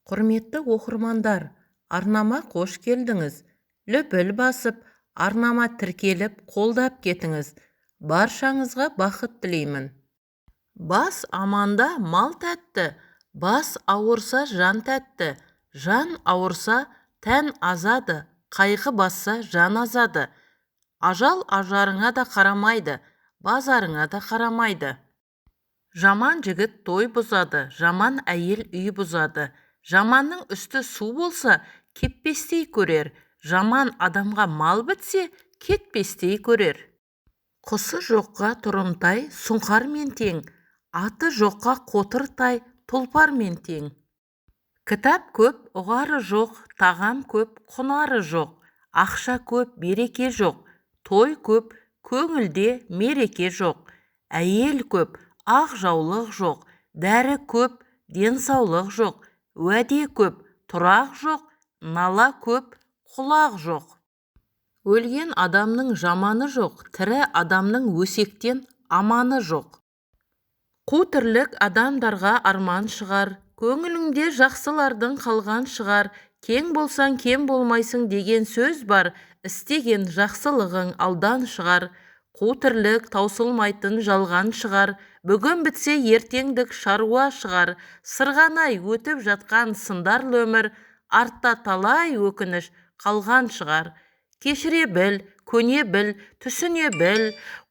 Құрметті оқырмандар, арнама қош келдіңіз. Лүпіл басып, арнама тіркеліп, қолдап кетіңіз. Баршаңызға бақыт тілеймін. Бас аманда мал тәтті, бас ауырса жан тәтті, жан ауырса тән азады, қайғы басса жан азады. Ажал ажарыңа да қарамайды, базарыңа да қарамайды. Жаман жігіт той бұзады, жаман әйел үй бұзады. Жаманның үсті су болса, кеппестей көрер. Жаман адамға мал бітсе, кетпестей көрер. Құсы жоққа тұрымтай, сұңқармен тең. Аты жоққа қотыртай, тұлпармен тең. Кітап көп, ұғары жоқ, тағам көп, құнары жоқ. Ақша көп, береке жоқ. Той көп, көңілде мереке жоқ. Әйел көп, ақ жаулық жоқ. Дәрі көп, денсаулық жоқ. Уәде көп, тұрақ жоқ. Нала көп, құлақ жоқ. Өлген адамның жаманы жоқ, тірі адамның өсектен аманы жоқ. Қу тірлік адамдарға арман шығар, көңіліңде жақсылардың қалған шығар. Кең болсаң кем болмайсың деген сөз бар, істеген жақсылығың алдан шығар. Қу тірлік таусылмайтын жалған шығар, бүгін бітсе ертеңдік шаруа шығар. Сырғанай өтіп жатқан сындарлы өмір, артта талай өкініш қалған шығар. Кешіре біл, көне біл, түсіне біл,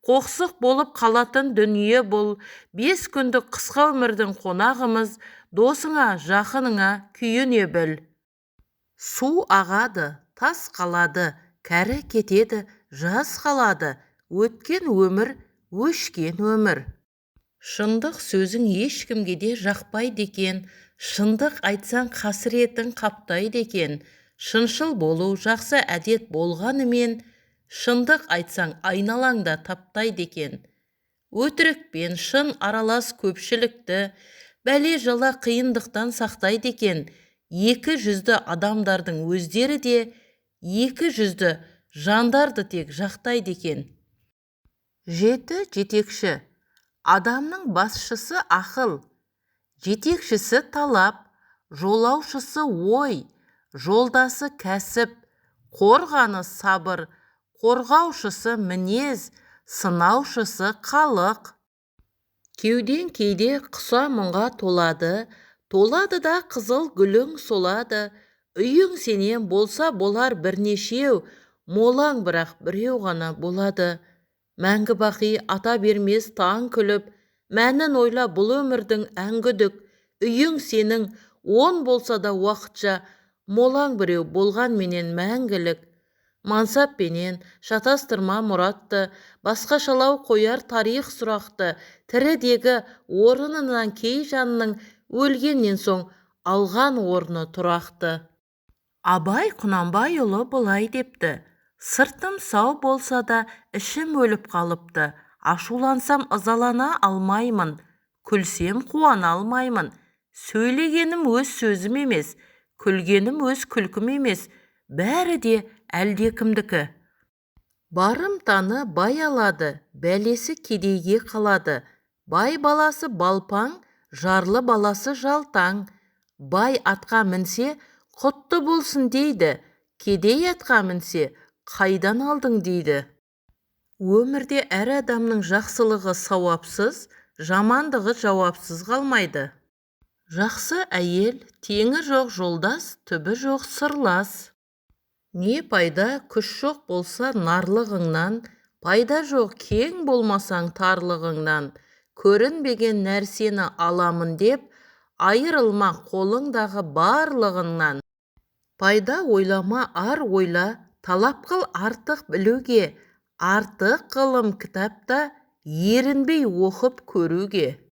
қоқсық болып қалатын дүние бұл. 5 күндік қысқа өмірдің қонағымыз, досыңа, жақыныңа күйіне біл. Су ағады, тас қалады, кәрі кетеді, жас қалады. Өткен өмір, өшкен өмір. Шындық сөзің ешкімге де жақпайды екен, шындық айтсаң қасіретің қаптайды екен. Шыншыл болу жақсы әдет болғанымен, шындық айтсаң айналаңда таптайды екен. Өтірікпен шын аралас көпшілікті, бәле жала қиындықтан сақтайды екен. Екі жүзді адамдардың өздері де, екі жүзді жандарды тек жақтайды екен. Жетекші. Адамның басшысы ақыл, жетекшісі талап, жолаушысы ой, жолдасы кәсіп, қорғаны сабыр, қорғаушысы мінез, сынаушысы халық. Кеуден кейде құса мұңға толады, толады да қызыл гүлің солады. Үйің сенен болса болар бірнешеу, молаң бірақ біреу ғана болады. Мәңгі бақи ата бермес таң күліп, мәнін ойла бұл өмірдің әңгүдік. Үйің сенің 10 болса да уақытша, молаң біреу болған менен мәңгілік. Мансап пенен шатастырма мұратты, басқашалау қояр тарих сұрақты. Тірідегі орынынан кей жанның өлгеннен соң алған орны тұрақты. Абай Құнанбайұлы былай депті: сыртым сау болса да ішім өліп қалыпты. Ашулансам ызалана алмаймын, күлсем қуана алмаймын. Сөйлегенім өз сөзім емес, күлгенім өз күлкім емес, бәрі де әлдекімдікі. Барымтаны бай алады, бәлесі кедейге қалады. Бай баласы балпаң, жарлы баласы жалтаң. Бай атқа мінсе, құтты болсын дейді, кедей атқа мінсе, қайдан алдың дейді. Өмірде әр адамның жақсылығы сауапсыз, жамандығы жауапсыз қалмайды. Жақсы әйел, теңі жоқ жолдас, түбі жоқ сырлас. Не пайда, күш жоқ болса нарлығыңнан, пайда жоқ кең болмасаң тарлығыңнан. Көрінбеген нәрсені аламын деп, айырылма қолыңдағы барлығыңнан. Пайда ойлама, ар ойла, талап қыл артық білуге. Артық ғылым кітапта, ерінбей оқып көруге.